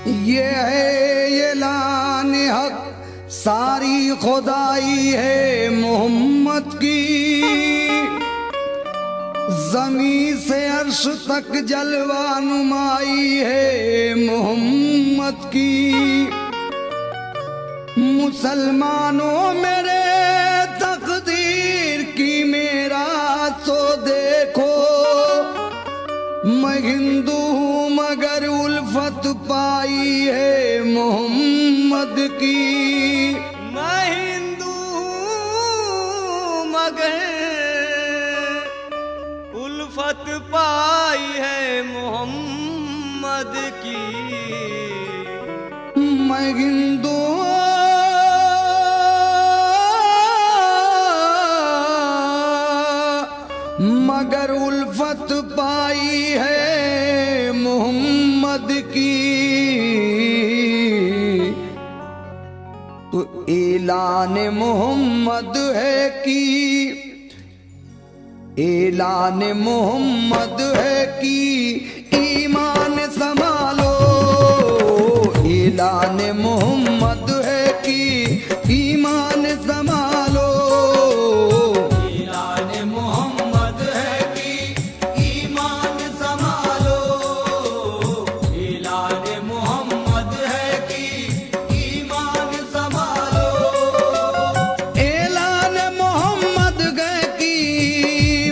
ये है ऐलान हक, सारी खुदाई है मोहम्मद की। ज़मीं से अर्श तक जलवा नुमाई है मोहम्मद की। मुसलमानों मेरे तकदीर की मेरा तो देखो, मैं हिंदू हूँ मगर उल्फत पाई है मोहम्मद की। मैं हिंदू हूँ मगर उल्फत पाई है मोहम्मद की। मैं हिंदू मगर उल्फत पाई है मोहम्मद की। तो ऐलान मोहम्मद है कि ऐलान मोहम्मद है कि ईमान संभालो। ऐलान मोहम्मद है कि ईमान संभालो। ऐलान मोहम्मद है कि ईमान संभालो। ऐलान मोहम्मद है कि ईमान संभालो। ऐलान मोहम्मद है कि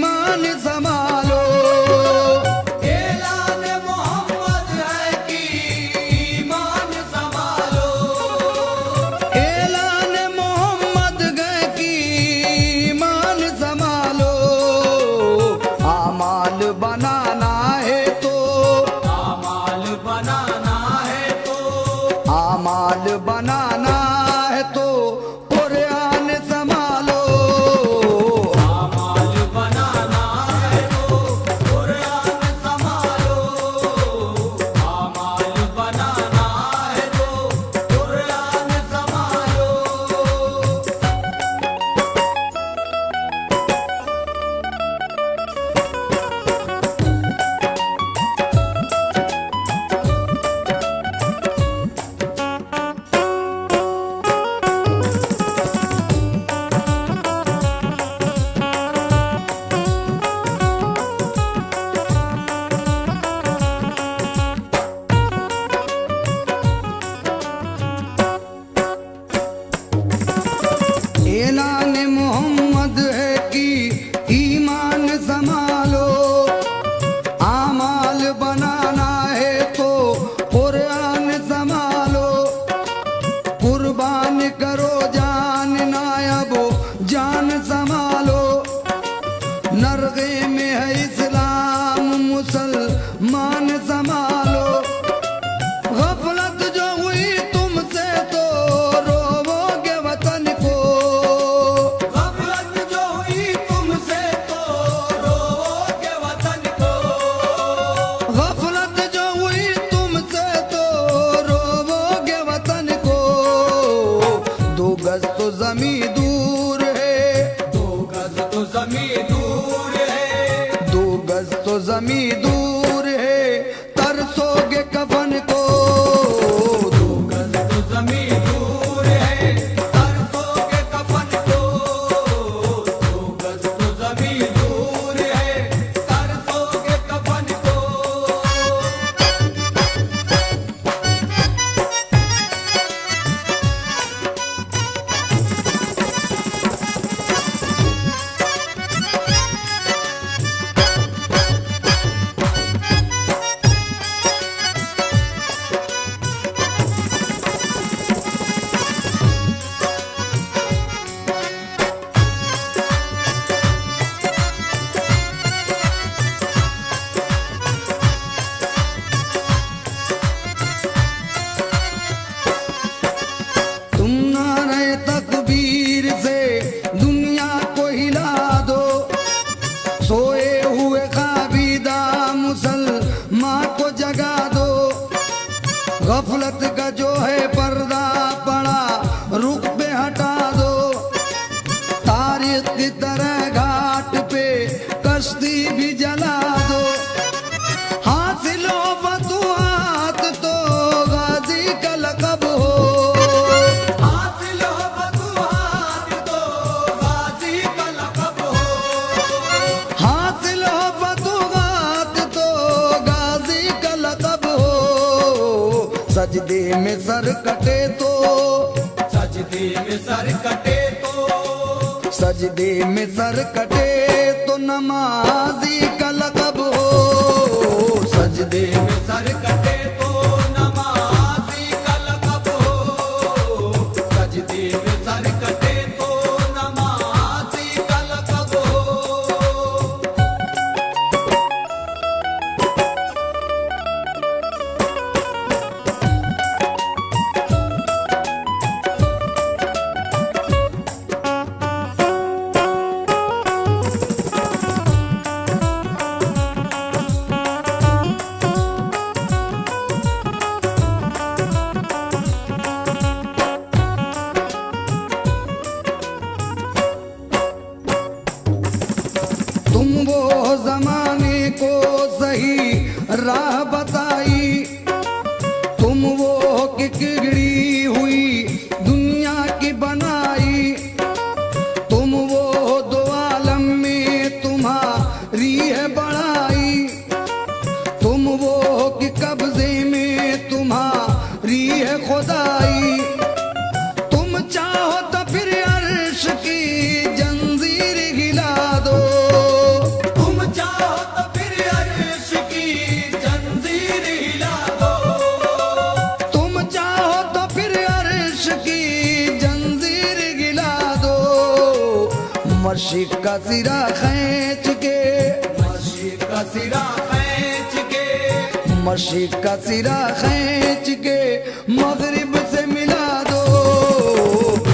ईमान संभालो। ऐलान मोहम्मद है कि ईमान संभालो। ऐलान मोहम्मद है कि ईमान संभालो। आमाल बनाना है तो आमाल बनाना है तो आमाल बनाना है तो कुरान संभालो। आमाल बनाना है तो कुरान संभालो। आमाल बनाना है तो कुरान संभालो। ऐलान मोहम्मद है कि ईमान संभालो। आमाल बनाना है तो कुरान संभालो। कुर्बान करो जान नायबो जान संभालो। नरगे में है इस्लाम मुसलमान संभालो। गफलत जो हुई तुमसे तो रोवोगे वतन को। गफलत जो हुई तुमसे तो रोओगे वतन को। गफलत जो हुई तुमसे तो रोवोगे वतन को। दो गज तो जमी दूर है। दो गज तो ज़मीं दूर है। दो गज तो जमी दूर है, तरसोगे कफन को। दो गज तो ज़मीं दूर है, तरसोगे कफन को। दो गज तो ज़मीं दूर है, तरसोगे कफन को। तुम नारे तकबीर से दुनिया को हिला दो। सोए हुए खाबीदा मुसलमान को जगा दो। गफलत का जो है पर्दा पड़ा रुख पे हटा दो। तारीख की तरह घाट पे कश्ती भी जला दो। हासिल हो फतुहात तो गाजी सजदे में सर कटे तो, सजदे में सर कटे तो, सजदे में सर कटे तो नमाजी का लक़ब हो। सजदे में सर कटे तो नमाज़ी का लक़ब हो। सजदे में सर कटे तो नमाज़ी का लक़ब हो। तुम वो जमाने को सही राह बताई, तुम वो किकड़ी हुई दुनिया की बनाई, तुम वो दो आलम में तुम्हारी है बड़ाई, तुम वो कि कब्जे में तुम्हारी है खुदाई। तुम चाहो तो फिर अर्श की जंजीर हिला दो, तुम चाहो तो फिर अर्श की जंजीर हिला दो। तुम चाहो तो फिर अर्श की जंजीर गिला दो। मशीक का सिरा खींच के, मशीक का सिरा खींच के, मशीक का सिरा खींच के मगरिब से मिला दो।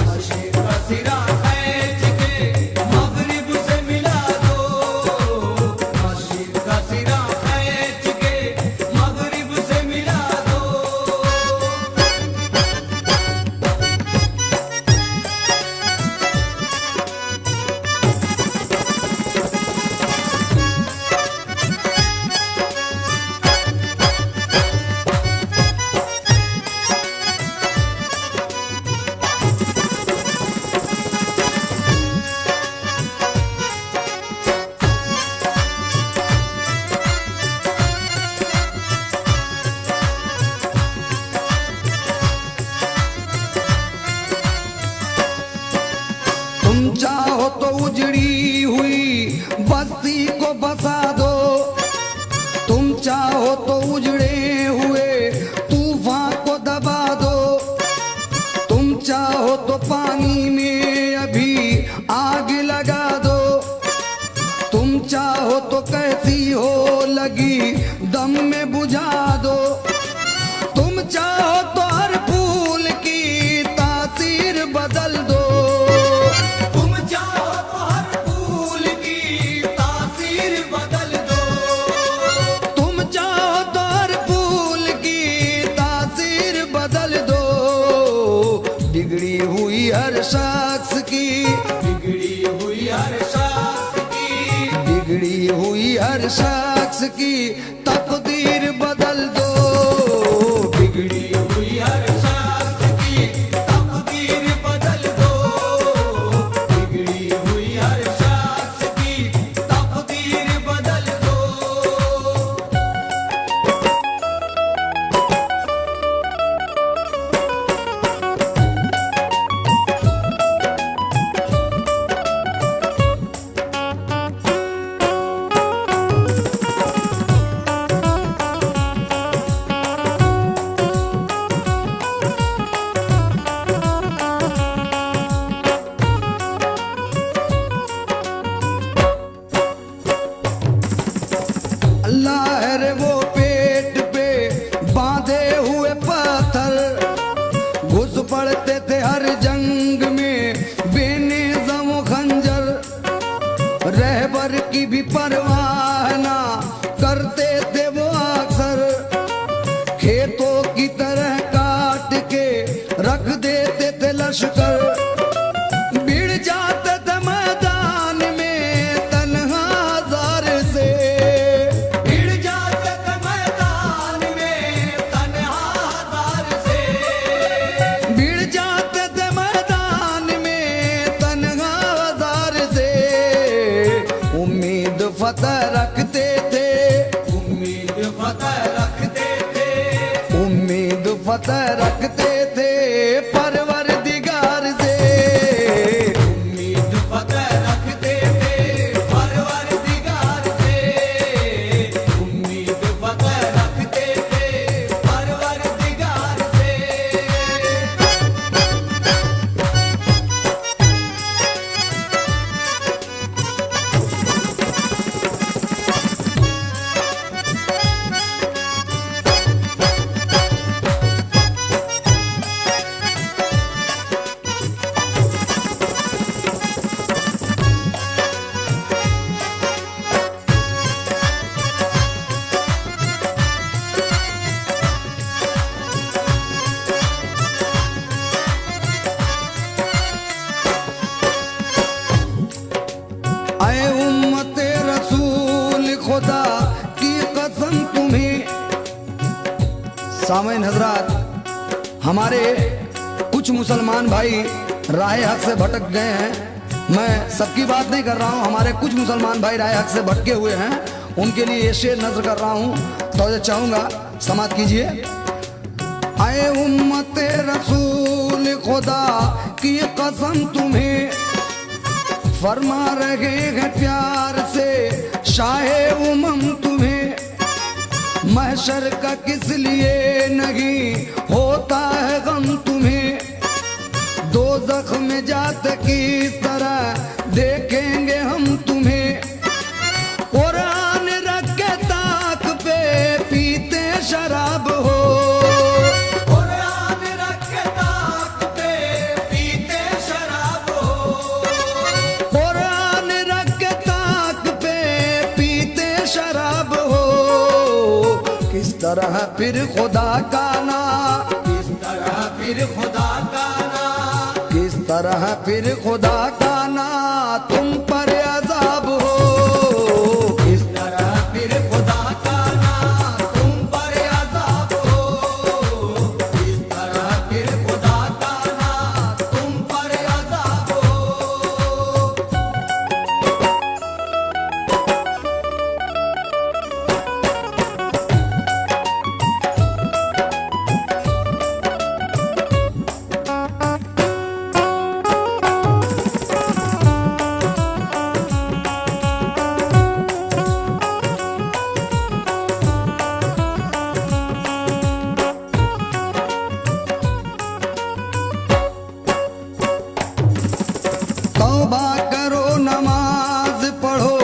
मशीक का सिरा खींच के मगरिब से मिला दो। मशीक का सिरा खींच के मगरिब से मिला दो। तुम चाहो तो उजड़ी हुई बस्ती को बसा दो, तुम चाहो तो उजड़े हुए तूफान को दबा दो, तुम चाहो तो पानी में अभी आग लगा दो, तुम चाहो तो कैसी हो लगी दम में बुझा दो, तुम चाहो तो हर फूल की तासीर बदल दो। तुम चाहो तो हर फूल की तासीर बदल दो। तुम चाहो तो हर फूल की तासीर बदल दो। बिगड़ी हुई हर शख्स की, बिगड़ी हुई हर शख्स की, बिगड़ी हुई हर शख्स की तकदीर बदल दो। बिगड़ी हुई हर शख्स की तकदीर बदल दो। बिगड़ी हुई हर शख्स की तकदीर बदल दो। अल्लाह है रे वो पेट पे बांधे हुए पत्थर, घुस पड़ते थे हर जंग में बेनेज़म खंजर, रहबर की भी परवाह ना करते थे वो अक्सर, खेतों की तरह काट के रख देते थे लश्कर, भिड़ जाते थे मैदान में तन्हा जार से, भिड़ जाते थे मैदान में तन्हा जार से। भिड़ जाते थे मैदान में तन्हा जार से। उम्मीद फतह रखते थे, उम्मीद फतह रखते थे, उम्मीद फतेह रखते थे परवरदिगार से। उम्मीद फतेह रखते थे परवरदिगार से, उम्मीद फतेह रखते थे परवरदिगार से। ऐ उम्मते रसूल खुदा की कसम तुम्हें। सामईन हजरात, हमारे कुछ मुसलमान भाई राह हक से भटक गए हैं। मैं सबकी बात नहीं कर रहा हूं, हमारे कुछ मुसलमान भाई राह हक से भटके हुए हैं, उनके लिए ये शेर नजर कर रहा हूं, तो ये चाहूंगा समाप्त कीजिए। ऐ उम्मते रसूल खुदा की कसम तुम्हें, फरमा रहे हैं प्यार से शाहे उमम तुम्हें। महशर का किस लिए नहीं होता है गम तुम्हें, दोज़ख में जाते किस तरह देखेंगे हम तुम्हें। कुरान रख के ताक पे पीते शराब हो, कुरान रख के ताक पे पीते शराब हो, कुरान रख के ताक पे पीते शराब हो। किस तरह फिर खुदा का ना, किस तरह फिर खुदा का ना, किस तरह फिर खुदा का ना तुम पर अज़ाब हो। किस तरह फिर खुदा का ना तुम पर अज़ाब हो, किस तरह फिर खुदा का ना तुम पर अज़ाब हो। तौबा करो, नमाज पढ़ो,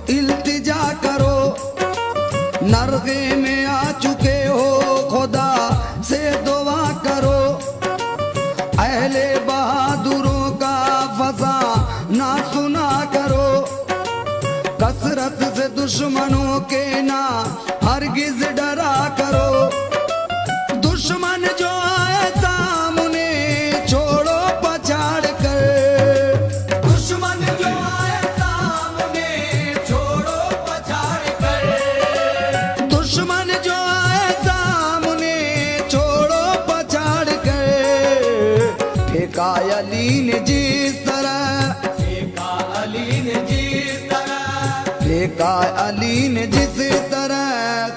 इल्तिजा करो, नरगे में आ चुके हो खुदा से दुआ करो। अहले बहादुरों का फसा ना सुना करो, कसरत से दुश्मनों के ना हरगिज डरा करो। दुश्मन जो आए सामने छोड़ो पछाड़ कर, दुश्मन जो आए सामने छोड़ो पछाड़ कर, दुश्मन जो आए सामने छोड़ो पछाड़ कर। फेंका अली ने जिस तरह, फेंका अली ने जिस तरह, फेंका अली ने जिस तरह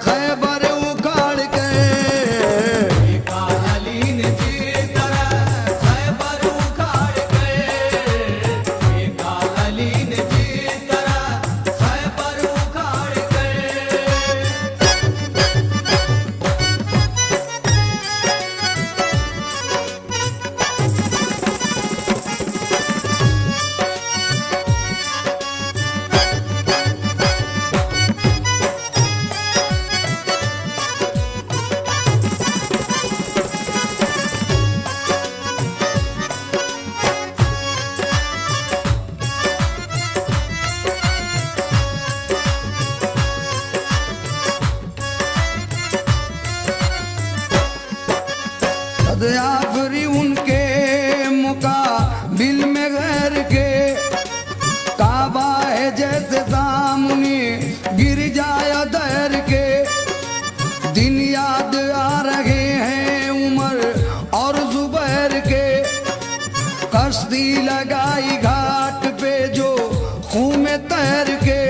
खैबर उखाड़ के। फेंका अली ने जिस तरह खैबर उखाड़ कर, फेंका अली ने जिस तरह खैबर उखाड़ कर। सदयाफरी उनके मुकाबिल में गैर के, काबा है जैसे सामने गिर जाए दैर के। दिन याद आ रहे हैं उमर और जुबैर के, कश्ती लगाई घाट पे जो खून में तैर के।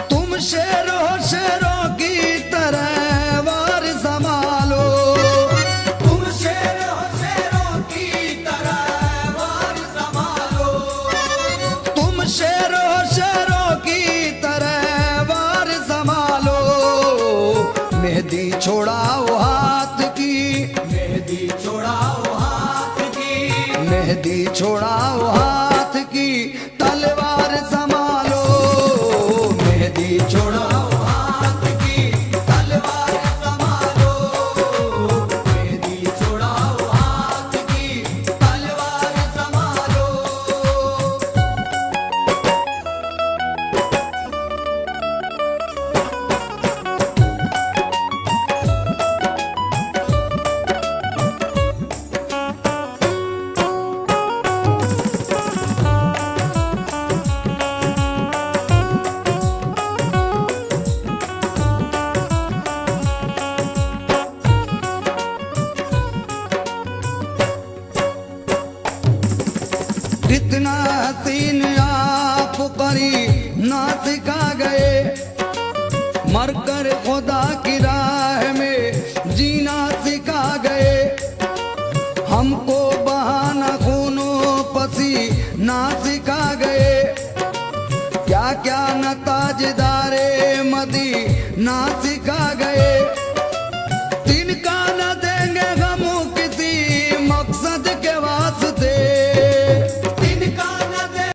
तुम शेरों शेरों की तरह वार संभालो, मेहंदी छोड़ाओ हाथ की तलवार संभालो, मेहंदी छोड़ाओ हाथ की तलवार संभालो, मेहंदी छोड़ाओ हाथ की तलवार संभालो। कितना हसीन आप करी ना सिखा गए, मरकर खुदा की राह में जीना सिखा गए। हमको बहाना खूनो पसी ना सिखा गए, क्या क्या न ताजदारे मदी ना सिखा गए।